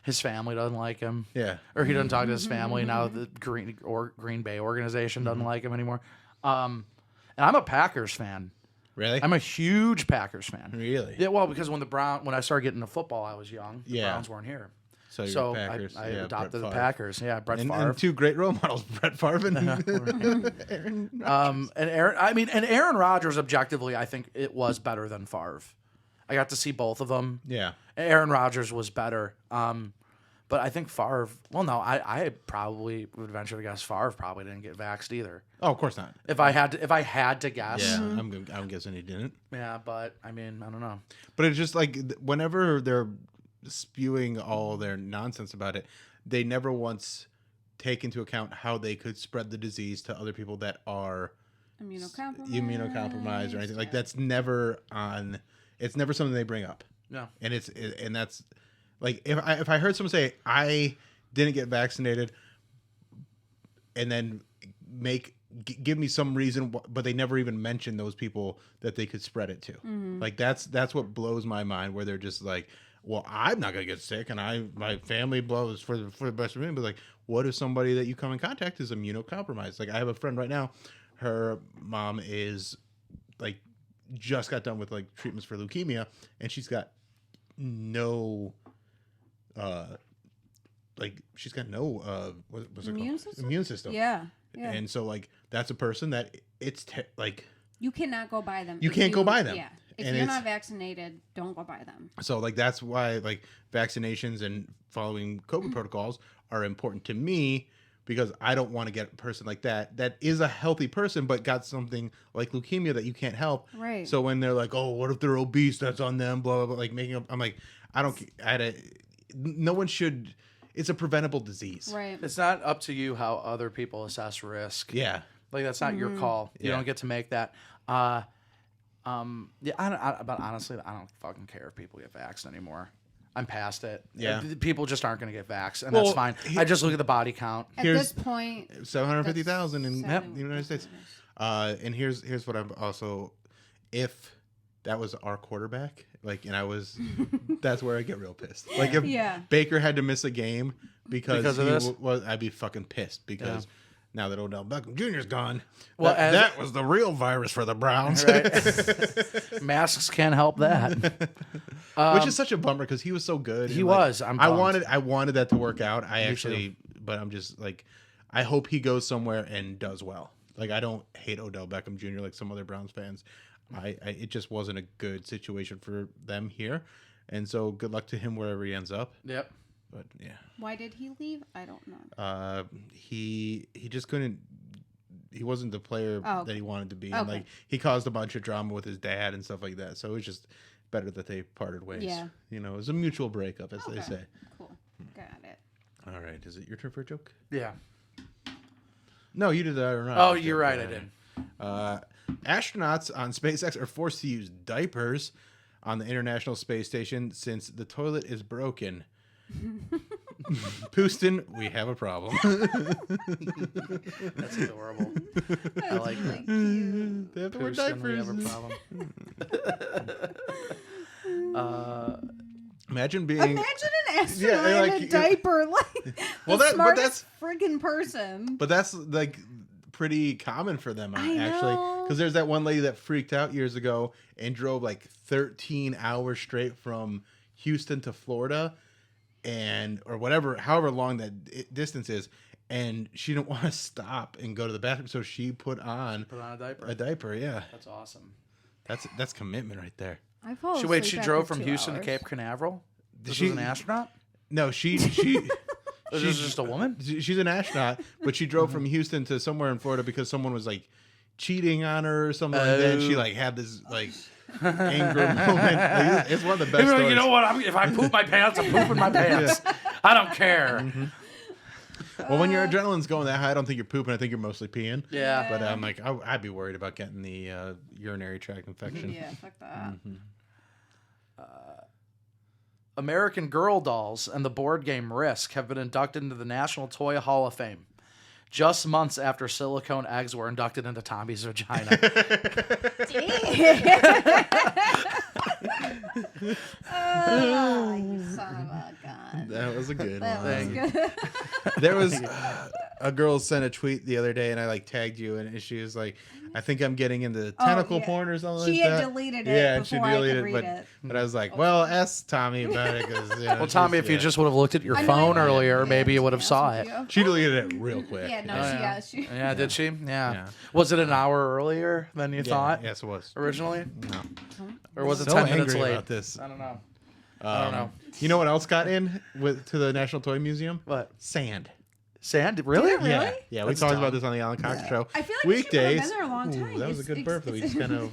His family doesn't like him. Yeah. Or he doesn't talk to his family now. The Green Bay organization doesn't like him anymore. And I'm a Packers fan. Really? I'm a huge Packers fan. Really? Yeah, well, because when I started getting into football, I was young. The Yeah. Browns weren't here. So you're So Packers. I yeah, adopted Brett the Favre. Packers. Yeah, Brett And, Favre. and two great role models, Brett Favre and Aaron. And Aaron Rodgers, objectively, I think it was better than Favre. I got to see both of them. Yeah. Aaron Rodgers was better. But I think Favre. Well, no, I probably would venture to guess Favre probably didn't get vaxxed either. Oh, of course not. If I had to guess. Yeah, I'm guessing he didn't. Yeah, but I mean, I don't know. But it's just like whenever they're spewing all their nonsense about it, they never once take into account how they could spread the disease to other people that are immunocompromised or anything. Like that's never on. It's never something they bring up. No. And and that's like if I heard someone say I didn't get vaccinated, and then give me some reason, but they never even mention those people that they could spread it to. Like that's what blows my mind. Where they're just like, well, I'm not gonna get sick, and my family blows for the best of me. But like, what if somebody that you come in contact is immunocompromised? Like I have a friend right now. Her mom is like just got done with like treatments for leukemia, and she's got no immune system. Yeah. And so like that's a person that like you cannot go by them. You can't go by them. Yeah. If And you're it's- not vaccinated, don't go by them. So like that's why like vaccinations and following COVID protocols are important to me, because I don't want to get a person like that is a healthy person but got something like leukemia that you can't help. Right. So when they're like, oh, what if they're obese? That's on them. Blah blah blah. Like making up. I'm like, no one should. It's a preventable disease. Right. It's not up to you how other people assess risk. Yeah. Like that's not your call. You Yeah. don't get to make that. Yeah, but honestly, I don't fucking care if people get vaxxed anymore. I'm past it. Yeah. People just aren't going to get vaxxed, and Well, that's fine. I just look at the body count. At Here's- this point, 750,000 in That's the United States. And here's what I'm also, if that was our quarterback, like, and I was, that's where I get real pissed. Like if Yeah. Baker had to miss a game because of he this? was, I'd be fucking pissed because now that Odell Beckham Jr.'s gone, Well, that was the real virus for the Browns. Right? Masks can't help that. Which is such a bummer because he was so good. He and, like, was. I'm bummed. I wanted that to work out. I Me actually, but I'm just like, I hope he goes somewhere and does well. Like I don't hate Odell Beckham Jr. like some other Browns fans. It just wasn't a good situation for them here, and so good luck to him wherever he ends up. Yep. But yeah, why did he leave? I don't know. he just couldn't. He wasn't the player that he wanted to be. And Okay. like he caused a bunch of drama with his dad and stuff like that. So it was just better that they parted ways. Yeah. You know, it was a mutual breakup, as they say. Cool. Got it. All right, is it your turn for a joke? Yeah. No, you did that or not. Oh, you're right. I did. Astronauts on SpaceX are forced to use diapers on the International Space Station since the toilet is broken. Houston, we have a problem. That's adorable. I like that. They have to wear Houston, we diapers. have a problem. Imagine being. Imagine an astronaut like, in a diaper, like Well, the but smartest friggin' person. But that's like pretty common for them, I actually, know. because there's that one lady that freaked out years ago and drove like 13 hours straight from Houston to Florida, or however long that distance is, and she didn't want to stop and go to the bathroom, so she put on a diaper. a diaper. Yeah, That's awesome. that's commitment right there. I fall She asleep drove after from 2 Houston hours. to Cape Canaveral. This She- was an astronaut. No, she This is just a woman. she's an astronaut, but she drove from Houston to somewhere in Florida because someone was like cheating on her or something like that. And she like had this like anger moment. Like, it's one of the best. You stories. know what? If I poop my pants, I'm pooping my pants. I don't care. Well, when your adrenaline's going that high, I don't think you're pooping. I think you're mostly peeing. Yeah. But I'm like, I'd be worried about getting the urinary tract infection. Yeah, fuck that. American Girl dolls and the board game Risk have been inducted into the National Toy Hall of Fame just months after silicone eggs were inducted into Tommy's vagina. Oh, you son of a gun. That was a good That one. was good. There was a girl sent a tweet the other day, and I like tagged you, and she was like, "I think I'm getting into tentacle yeah. porn or something She like had that." deleted it Yeah, and she before I could deleted read it, it. but I was like, "Well, ask Tommy about it." Cause, Well, Tommy, if you just would have looked at your I know, phone I know. earlier, Yeah, maybe you would have yes, saw with it. you. she deleted it real quick. Yeah, no, Oh, she. Yeah, did she? Yeah. Yeah. Was it an hour earlier than you thought Yes, it was. originally? No. Or was it So 10 minutes angry late? about this. I don't know. I don't know. You know what else got in to the National Toy Museum? What? Sand. Sand? Really? Really? Yeah, yeah. We That's talked dumb. about this on the Alan Cox show. I feel like we should have Weekdays. been there a long time. Ooh, that was a good burp that we just kind of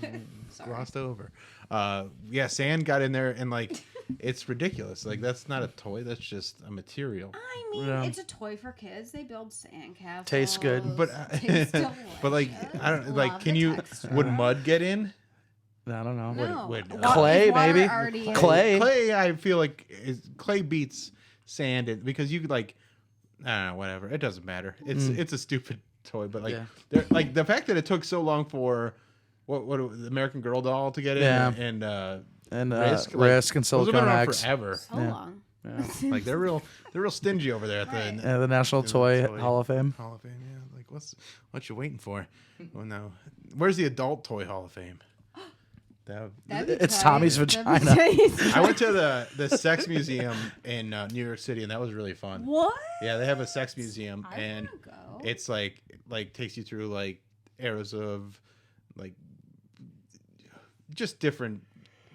glossed over. Yeah, sand got in there, and like, it's ridiculous. Like, that's not a toy. That's just a material. I mean, Yeah. it's a toy for kids. They build sandcastles. Tastes good. But Tastes but like, delicious. I don't like. Love Can the you? texture. Would mud get in? I don't know. No. would, Clay, If water maybe? already is- Clay. Clay, I feel like clay beats sand because you could like, I don't know, whatever. It doesn't matter. It's a stupid toy, but like, Yeah. like the fact that it took so long for what the American Girl doll to get in Yeah. and And Risk, Risk like, and those have been Silicon around X. forever. So long. Like they're real stingy over there at the Right. Yeah, the National Toy Toy. Hall of Fame. Hall of Fame. Yeah, like what you waiting for? Oh no, where's the Adult Toy Hall of Fame? That, That'd be It's tight. Tommy's That'd be vagina. tight. I went to the Sex Museum in New York City, and that was really fun. What? Yeah, they have a sex museum, I and wanna go. it's like takes you through like eras of like just different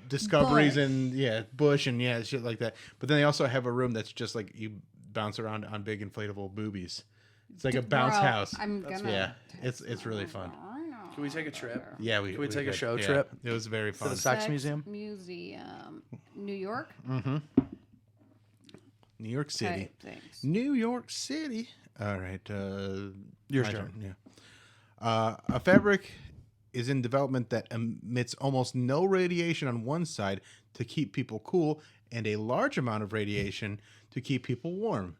discoveries Bush. and Bush and shit like that. But then they also have a room that's just like you bounce around on big inflatable boobies. It's like a bounce Bro, house. I'm gonna. Yeah, it's really fun. Can we take a trip? Yeah, Can we take a could. show Yeah, trip It was very to fun. the Sex Museum? Museum, New York. New York City. Okay, thanks. New York City. All right. Your my turn. turn, yeah. A fabric is in development that emits almost no radiation on one side to keep people cool and a large amount of radiation to keep people warm.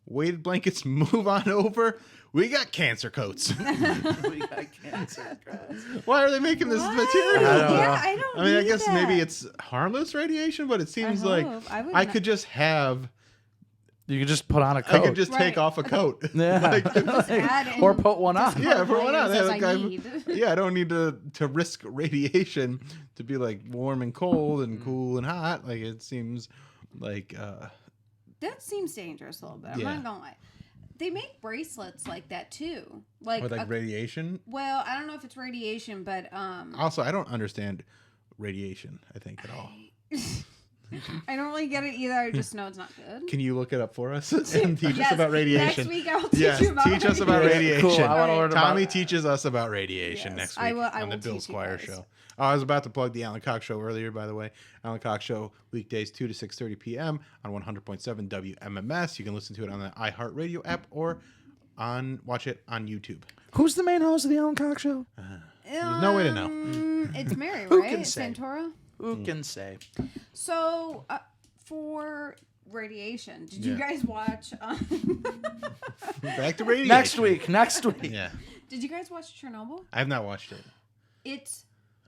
Weighted blankets move on over. We got cancer coats. We got cancer. Why are they making this What? material? I don't know. Yeah, I don't. I mean, I need guess that. maybe it's harmless radiation, but it seems like hope. I would I not- could just have. You could just put on a I coat. could just take Right. off a coat. yeah. add in or put one on. Yeah, for one out. As Like, I I'm- need. yeah, I don't need to risk radiation to be like warm and cold Mm. and cool and hot. Like it seems like That seems dangerous a little bit. I'm Yeah. not gonna lie. They make bracelets like that too. Like, with like radiation. well, I don't know if it's radiation, but Also, I don't understand radiation. I think at all. I don't really get it either. I just know it's not good. Can you look it up for us and teach us Yes, about radiation? Next week I'll teach Yes, you about teach us about radiation. radiation. Cool, I wanna learn about Tommy it. teaches us about radiation Yes, next I week will- I on the will Bill teach you Squire guys. show. Oh, I was about to plug the Alan Cox show earlier, by the way. Alan Cox show weekdays 2 to 6:30 p.m. on 100.7 WMMS. You can listen to it on the iHeartRadio app or watch it on YouTube. Who's the main host of the Alan Cox Show? There's no way to know. It's Mary, Who right? can say? Santora. Who can say? So for radiation, did you Yeah. guys watch? Back to radiation. Next week. Yeah, Did you guys watch Chernobyl? I have not watched it. It's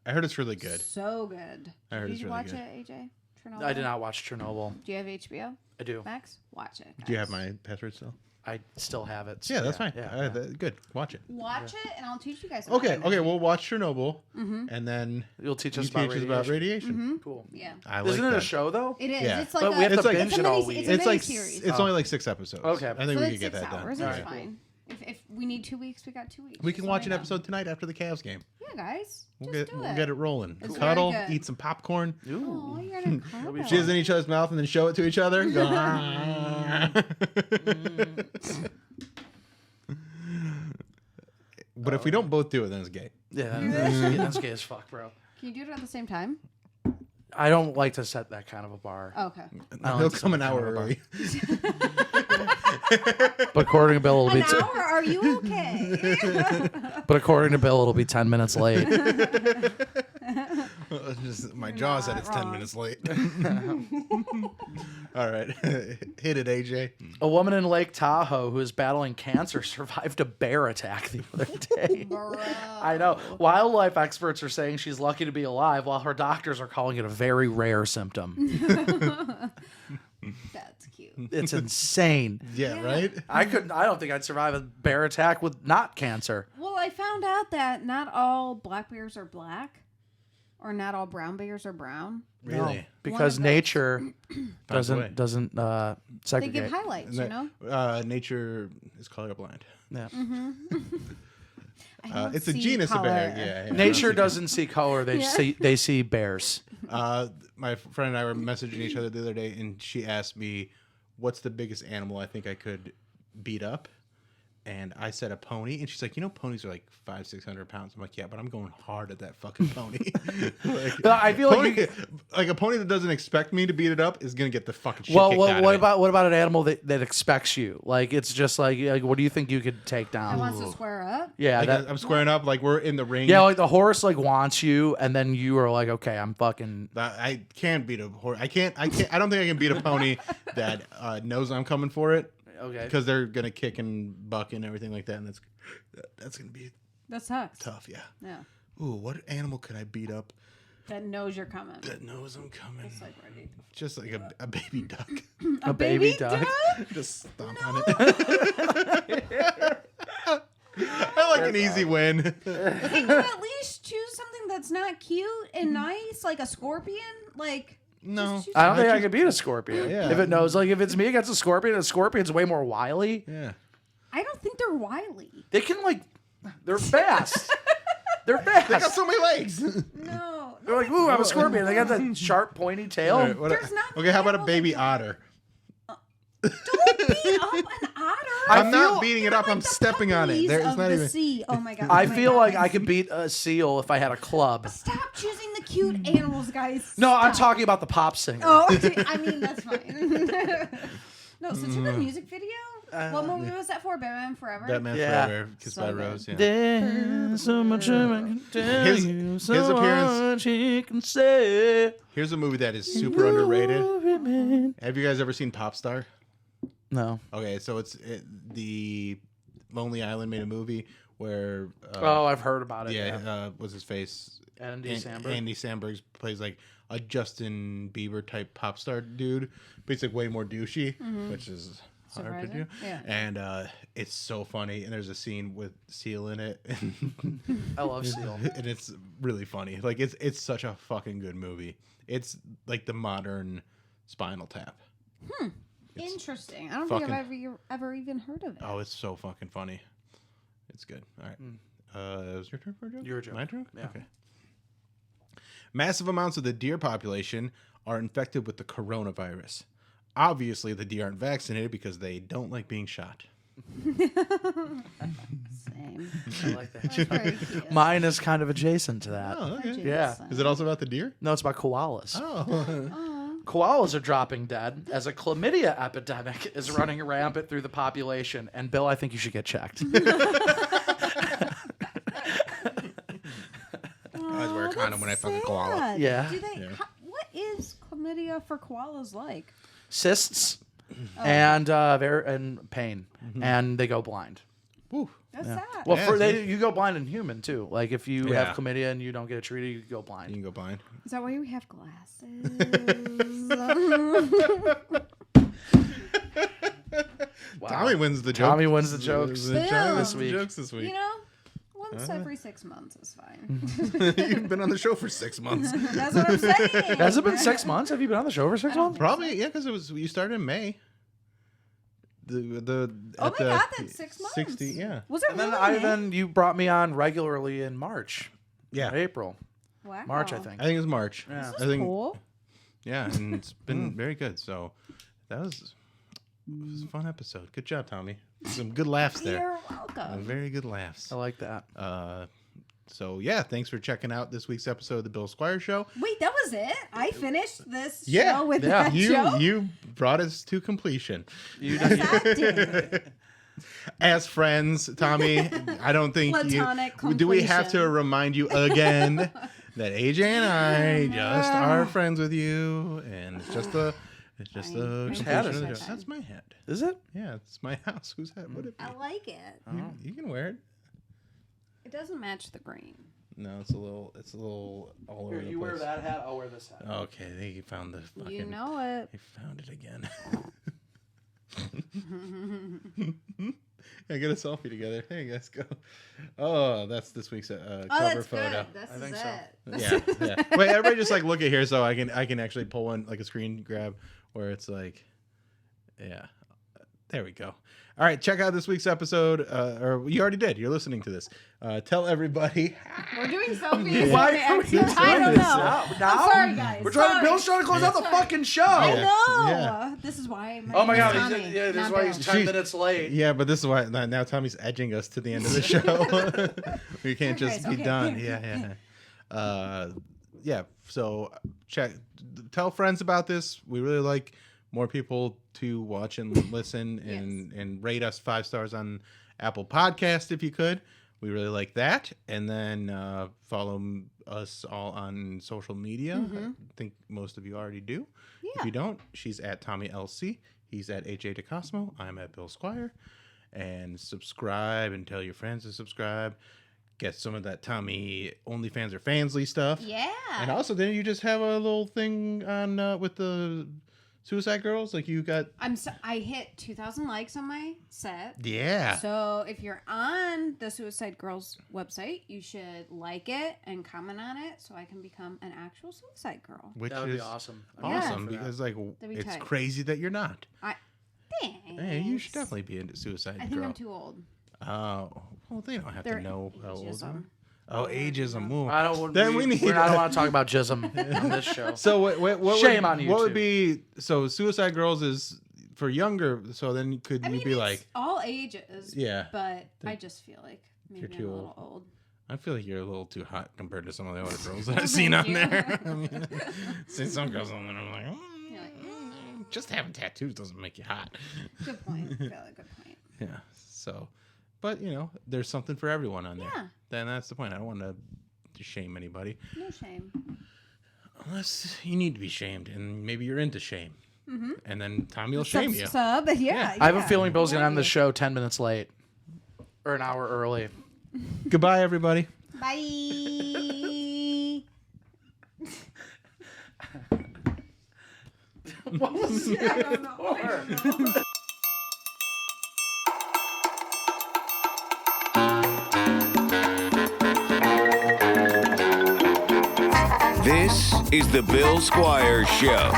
I heard it's really good. so good. I heard Did it's you really watch good. it, AJ? Chernobyl. I did not watch Chernobyl. Do you have HBO I do. Max? Watch it. Do you have guys. my password still? I still have it. so Yeah, that's fine. Yeah, Good. Watch it. Watch it, and I'll teach you guys. About Okay. it. Okay. We'll watch Chernobyl, Mm-hmm. and then You'll teach you us teach us about radiation. Cool. Yeah, I like Isn't it that. a show though? it is. Yeah. It's like But a, we have to It's like- binge it's a it all mini- week. it's a It's like miniseries. it's only like 6 episodes. Okay. I think So we that's could get 6 that done. hours. All It's right. fine. If we need 2 weeks, we got 2 weeks. We can Just watch let an me know. episode tonight after the Cavs game. Yeah, guys. We'll Just do we'll get it rolling. It's very Cuddle, good. eat some popcorn, Oh, Ooh. you're gonna cuddle. jizz in each other's mouth, and then show it to each other. Go, but if we don't both do it, then it's gay. Yeah, that's gay as fuck, bro. Can you do it at the same time? I don't like to set that kind of a bar. Okay. I don't He'll like to come set an that kind hour of a bar. early. But according to Bill, it'll be An hour? Are you okay? but according to Bill, it'll be 10 minutes late. My jaw said not it's 10 wrong. minutes late. All right. Hit it, AJ. A woman in Lake Tahoe who is battling cancer survived a bear attack the other day. Bro. I know. Wildlife experts are saying she's lucky to be alive, while her doctors are calling it a very rare symptom. That's cute. it's insane. Yeah, right? I don't think I'd survive a bear attack with not cancer. Well, I found out that not all black bears are black, or not all brown bears are brown. Really? No, because those. nature Finds a way. doesn't They segregate. give highlights, And you know. nature is colorblind. Yeah. I don't It's a see genus of color. bear. Yeah. Nature doesn't see color; Yeah. they see bears. My friend and I were messaging each other the other day, and she asked me, "What's the biggest animal I think I could beat up?" And I said a pony, and she's like, ponies are like 500-600 pounds. I'm like, yeah, but I'm going hard at that fucking pony. Like, I feel like pony, like a pony that doesn't expect me to beat it up is gonna get the fucking shit Well, kicked out what of about an animal that expects you? Like it's just like what do you think you could take I down? wants to square up. Yeah, it. Like, I'm squaring up, like we're in the ring. yeah, like the horse like wants you, and then you are like, okay, I'm fucking. I can't beat a horse. I don't think I can beat a pony that knows I'm coming for it. Okay. Because they're gonna kick and buck and everything like that, and that's gonna be That sucks. tough. Yeah. Yeah. Ooh, what animal could I beat up That knows you're coming. that knows I'm coming? It's like ready. Just like a baby duck. A baby duck. Just stomp on it. I like an easy win. Can you at least choose something that's not cute and nice, like a scorpion? Like No. just choose I don't think I just- could beat a scorpion. Yeah. If it knows, like if it's me against a scorpion's way more wily. Yeah. I don't think they're wily. They can like, they're fast. They're They got fast. so many legs. No. They're like, ooh, I'm a scorpion. They got that sharp, pointy tail. All right, There's not okay, how about a animals baby that- otter? Don't beat up an otter. I'm feel- not beating it They're up. like I'm the stepping on it. puppies There, it's of not the even. sea. Oh my god. I oh my feel god. like I could beat a seal if I had a club. Stop choosing the cute animals, guys. No, I'm Stop. talking about the pop singer. Oh, I mean that's fine. No, such a good music video. What movie was that for? Batman Forever. Batman Yeah. Forever, Kissed So by good. Rose. Yeah. There's so much I can tell His- you, his so appearance- much he can say. Here's a movie that is super underrated. underrated. Have you guys ever seen Popstar? No. Okay, so the Lonely Island made a movie where Oh, I've heard about it. yeah, what's his face? Andy Samberg. Andy Samberg plays like a Justin Bieber type pop star dude, but he's like way more douchey, which is hard to Surprising. do. Yeah. And it's so funny. And there's a scene with Seal in it, I love Seal. and it's really funny. Like it's such a fucking good movie. It's like the modern Spinal Tap. Interesting. I don't think fucking- I've ever even heard of it. Oh, it's so fucking funny. It's good. All right. It was your turn for a joke? Your joke. My turn? Yeah. Okay. Massive amounts of the deer population are infected with the coronavirus. Obviously, the deer aren't vaccinated because they don't like being shot. Same. I like that. That's very cute. Mine is kind of adjacent to that. Oh, okay. Yeah. Is it also about the deer? No, it's about koalas. Oh. Koalas are dropping dead as a chlamydia epidemic is running rampant through the population. And Bill, I think you should get checked. I always wear a condom when I fuck a koala. Sad. Yeah. Do they? Yeah. What is chlamydia for koalas like? Cysts Oh. and pain, and they go blind. Woo. That's sad. Well, Yeah, you go blind in human too. Like if you Yeah. have chlamydia and you don't get it treated, you go You blind. can go blind. Is that why we have glasses? Wow. Tommy wins the joke. Tommy wins the jokes this week. Jokes this week. You know, once every 6 months is fine. You've been on the show for 6 months. That's what I'm saying. Has it been 6 months? Have you been on the show for 6 months? Probably, yeah, because you started in May. The Oh at my the god, that's 6 months. 60, yeah. Was it And then really? then you brought me on regularly in March. Yeah. Or April. Wow. March, I think. I think it was March. Yeah. I think Cool. yeah, and it's been very good. So it was a fun episode. Good job, Tommy. Some good laughs there. You're welcome. Very good laughs. I like that. So yeah, thanks for checking out this week's episode of the Bill Squire Show. Wait, that was it? I finished this Yeah. show with Yeah. that You joke? you brought us to completion. You Yes, I did. As friends, Tommy, I don't think Platonic do we have to completion. remind you again that AJ and I just are friends with you, and it's just a Whose hat completion is of the it? joke. That's my hat. Is it? Yeah, it's my house. Whose hat would it be? I like it. You can wear it. It doesn't match the green. No, it's a little all over the You wear place. that hat, I'll wear this hat. Okay, they found the fucking. You know it. They found it again. Yeah, get a selfie together. There you guys go. Oh, that's this week's cover that's photo. good. This I is think it. so. Yeah. Wait, everybody just like look at here so I can actually pull one like a screen grab where it's like, yeah. There we go. All right, check out this week's episode. Or you already did. You're listening to this. Tell everybody. We're doing selfies. Why on are we the doing exit. I don't this know. now? I'm sorry, guys. Bill's trying to close out the fucking show. I Yeah. know. Yeah. This is why. Oh my god, Tommy, this is not why Bill. he's 10 minutes late. Yeah, but this is why now Tommy's edging us to the end of the show. We can't just Okay, be okay. done. Yeah. Yeah. So tell friends about this. We really like more people to watch and listen and rate us 5 stars on Apple Podcast if you could. We really like that. And then follow us all on social media. I think most of you already do. Yeah. If you don't, she's at Tommy LC. He's at AJ DeCosmo. I'm at Bill Squire. And subscribe and tell your friends to subscribe. Get some of that Tommy OnlyFans or Fansly stuff. Yeah. And also, didn't you just have a little thing on with the Suicide Girls? Like you got. I hit 2,000 likes on my set. Yeah. So if you're on the Suicide Girls website, you should like it and comment on it so I can become an actual Suicide Girl. Which That would is be awesome. awesome Yeah. because like That'd be it's tight. crazy that you're not. Thanks. Hey, you should definitely be into Suicide I think Girl. I'm too old. Oh, well, they don't have They're to know how old you are. ageism. Oh, ageism. Ooh. I don't. Then we need. I don't want to talk about jism on this show. So what Shame would, on you What two. would be so Suicide Girls is for younger? So then could I you mean, be it's like? all ages. Yeah. But I just feel like maybe You're I'm too a old. little old. I feel like you're a little too hot compared to some of the other girls that I've seen on you. there. I mean, see some girls on there, I'm like, You're like, just having tattoos doesn't make you hot. Good point. Good point. Yeah. So, but there's something for everyone on there. Yeah. Then that's the point. I don't want to shame anybody No shame. unless you need to be shamed, and maybe you're into shame. And then Tommy will shame you. Sub. Yeah. I have a feeling Bill's gonna end the show 10 minutes late, or an hour early. Goodbye, everybody. Bye. What was that? This is the Bill Squire Show.